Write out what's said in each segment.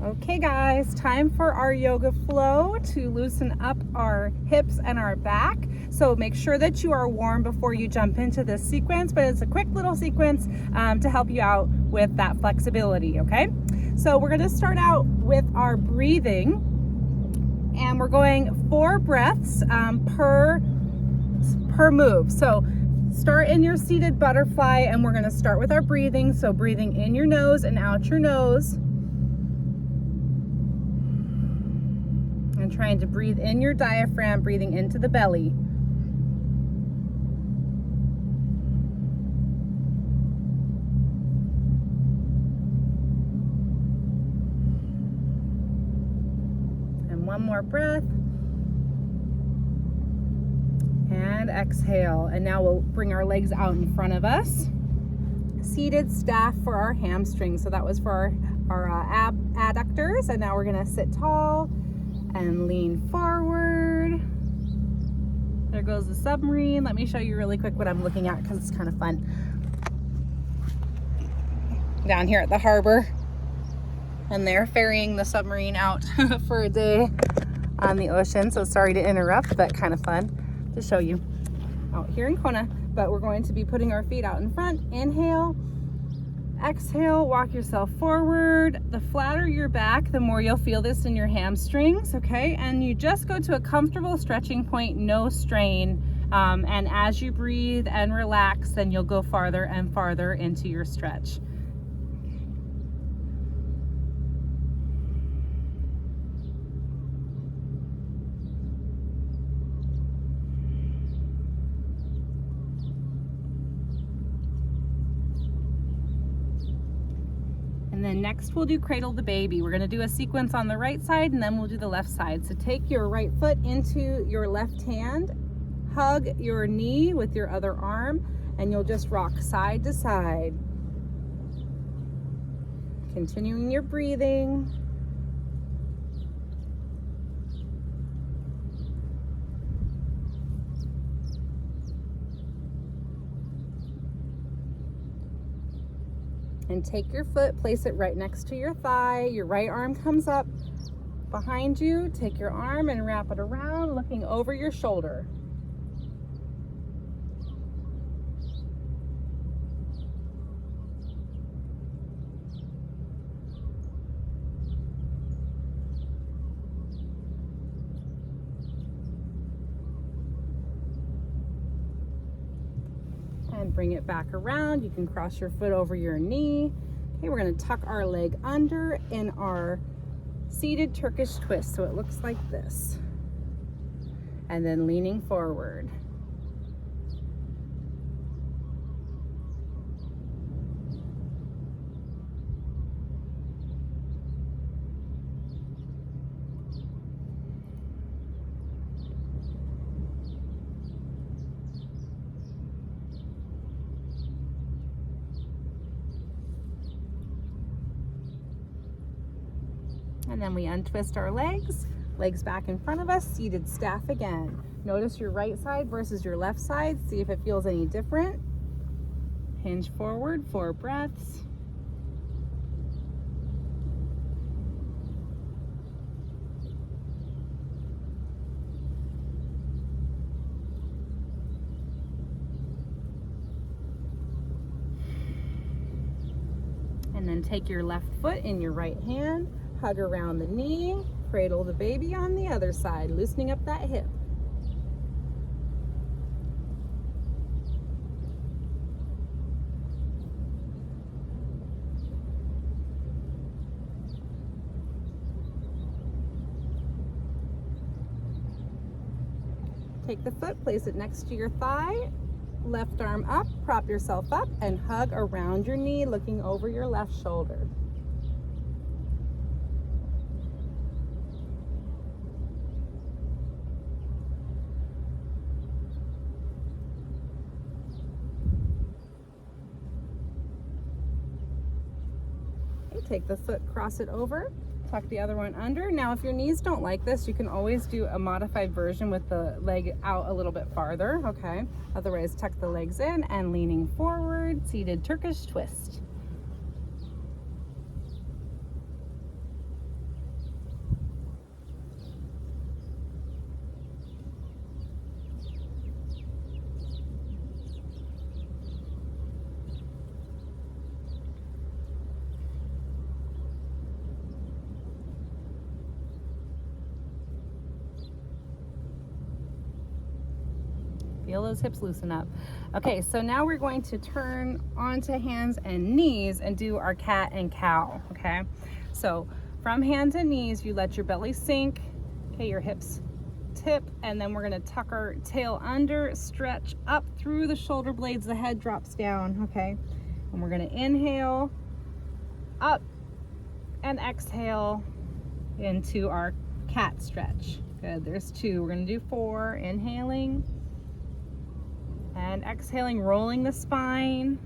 Okay guys, time for our yoga flow to loosen up our hips and our back. So make sure that you are warm before you jump into this sequence, but it's a quick little sequence to help you out with that flexibility, okay? So we're gonna start out with our breathing, and we're going 4 breaths per move. So start in your seated butterfly, and we're gonna start with our breathing. So breathing in your nose and out your nose. And trying to breathe in your diaphragm, breathing into the belly. And one more breath. And exhale. And now we'll bring our legs out in front of us. Seated staff for our hamstrings. So that was for our adductors. And now we're gonna sit tall and lean forward. There goes the submarine. Let me show you really quick what I'm looking at because it's kind of fun. Down here at the harbor, and they're ferrying the submarine out for a day on the ocean. So sorry to interrupt, but kind of fun to show you out here in Kona. But we're going to be putting our feet out in front. Inhale. Exhale, walk yourself forward. The flatter your back, the more you'll feel this in your hamstrings, okay? And you just go to a comfortable stretching point, no strain. And as you breathe and relax, then you'll go farther and farther into your stretch. And then next we'll do Cradle the Baby. We're gonna do a sequence on the right side, and then we'll do the left side. So take your right foot into your left hand, hug your knee with your other arm, and you'll just rock side to side. Continuing your breathing. And take your foot, place it right next to your thigh. Your right arm comes up behind you. Take your arm and wrap it around, looking over your shoulder. And bring it back around. You can cross your foot over your knee. Okay, we're going to tuck our leg under in our seated Turkish twist. So it looks like this. And then leaning forward. And then we untwist our legs back in front of us, seated staff again. Notice your right side versus your left side. See if it feels any different. Hinge forward, 4 breaths. And then take your left foot in your right hand. Hug around the knee, cradle the baby on the other side, loosening up that hip. Take the foot, place it next to your thigh, left arm up, prop yourself up, and hug around your knee, looking over your left shoulder. Take the foot, cross it over, tuck the other one under. Now, if your knees don't like this, you can always do a modified version with the leg out a little bit farther, okay? Otherwise, tuck the legs in and leaning forward, seated Turkish twist. Feel those hips loosen up. Okay, so now we're going to turn onto hands and knees and do our cat and cow, okay? So from hands and knees, you let your belly sink, okay, your hips tip, and then we're gonna tuck our tail under, stretch up through the shoulder blades, the head drops down, okay? And we're gonna inhale, up, and exhale into our cat stretch. Good, there's 2. We're gonna do 4, inhaling, and exhaling, rolling the spine,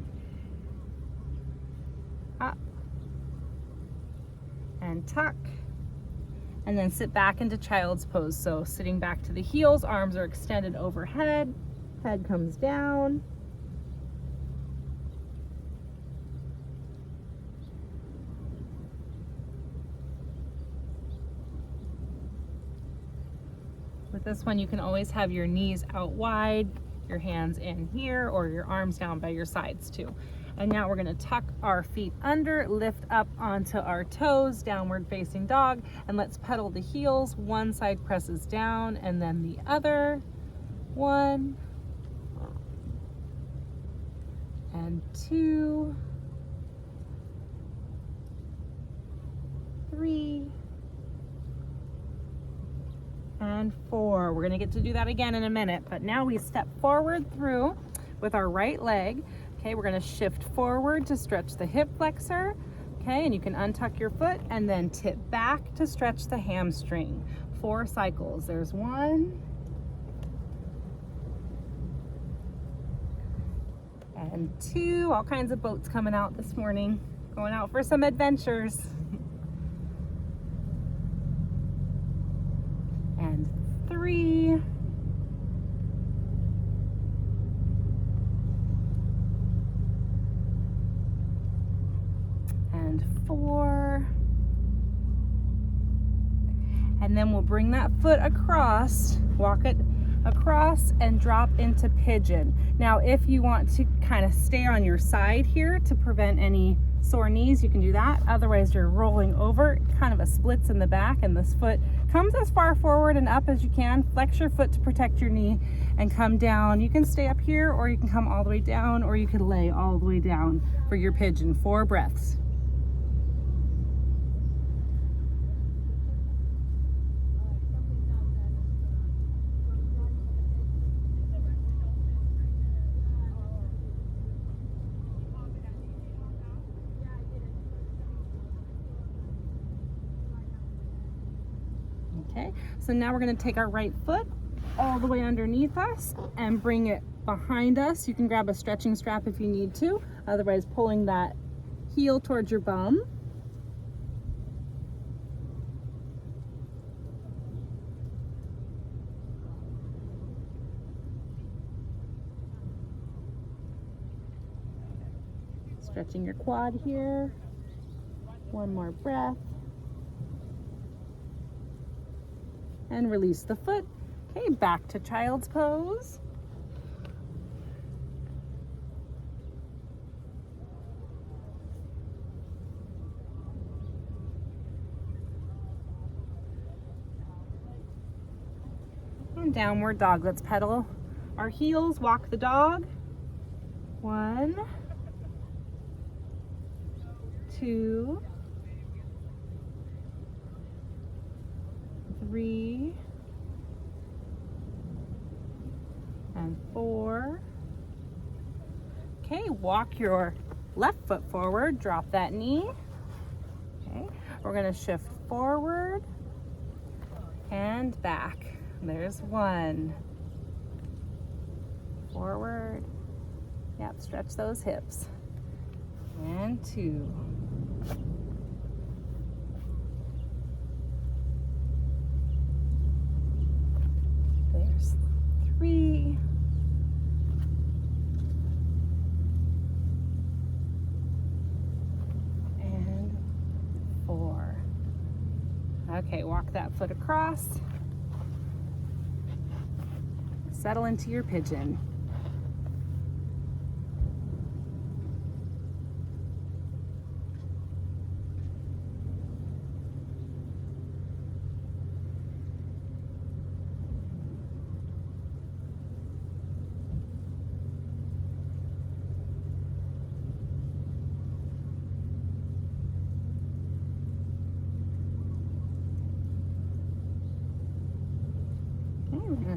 up, and tuck. And then sit back into child's pose. So sitting back to the heels, arms are extended overhead, head comes down. With this one, you can always have your knees out wide, your hands in here, or your arms down by your sides too. And now we're gonna tuck our feet under, lift up onto our toes, downward facing dog, and let's pedal the heels. One side presses down and then the other. 1 and 2, 3, and 4. We're gonna get to do that again in a minute, but now we step forward through with our right leg. Okay, we're gonna shift forward to stretch the hip flexor. Okay, and you can untuck your foot and then tip back to stretch the hamstring. 4 cycles. There's 1. And 2. All kinds of boats coming out this morning. Going out for some adventures. And 3. And 4. And then we'll bring that foot across, walk it across and drop into pigeon. Now, if you want to kind of stay on your side here to prevent any sore knees, you can do that. Otherwise, you're rolling over, kind of a splits in the back, and this foot comes as far forward and up as you can. Flex your foot to protect your knee and come down. You can stay up here, or you can come all the way down, or you can lay all the way down for your pigeon. 4 breaths. Okay, so now we're going to take our right foot all the way underneath us and bring it behind us. You can grab a stretching strap if you need to, otherwise pulling that heel towards your bum. Stretching your quad here. 1 more breath. And release the foot. Okay, back to child's pose. And downward dog. Let's pedal our heels, walk the dog. 1, 2, 3, and 4. Okay, walk your left foot forward, drop that knee. Okay, we're gonna shift forward and back. There's 1. Forward. Yep, stretch those hips. And 2. There's 3. And 4. Okay, walk that foot across. Settle into your pigeon.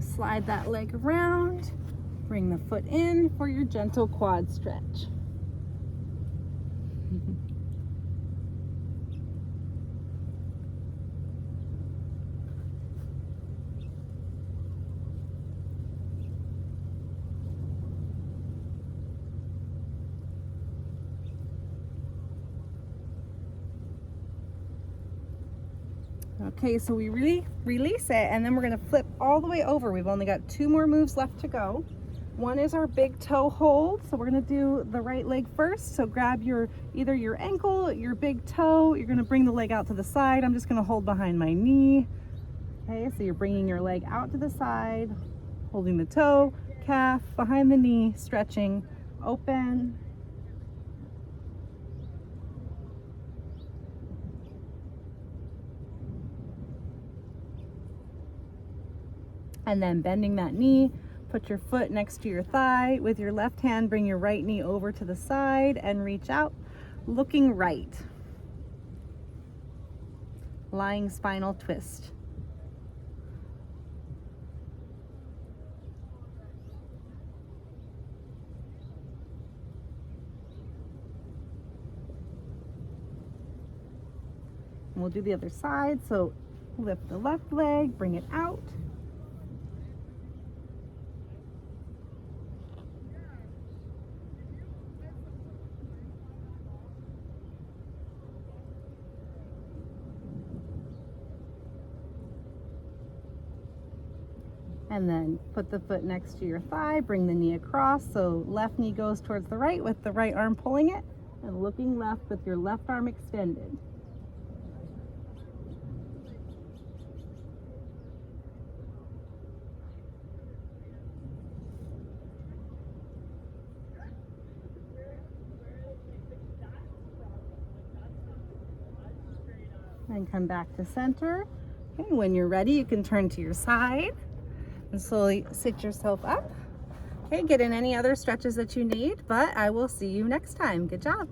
gonna slide that leg around, bring the foot in for your gentle quad stretch. Okay, so we release it, and then we're gonna flip all the way over. We've only got 2 more moves left to go. One is our big toe hold. So we're gonna do the right leg first. So grab either your ankle, your big toe. You're gonna bring the leg out to the side. I'm just gonna hold behind my knee. Okay, so you're bringing your leg out to the side, holding the toe, calf, behind the knee, stretching, open. And then bending that knee, put your foot next to your thigh. With your left hand, bring your right knee over to the side and reach out, looking right. Lying spinal twist. And we'll do the other side. So lift the left leg, bring it out. And then put the foot next to your thigh, bring the knee across, so left knee goes towards the right with the right arm pulling it, and looking left with your left arm extended. And come back to center. Okay, when you're ready, you can turn to your side and slowly sit yourself up. Okay, get in any other stretches that you need, but I will see you next time. Good job.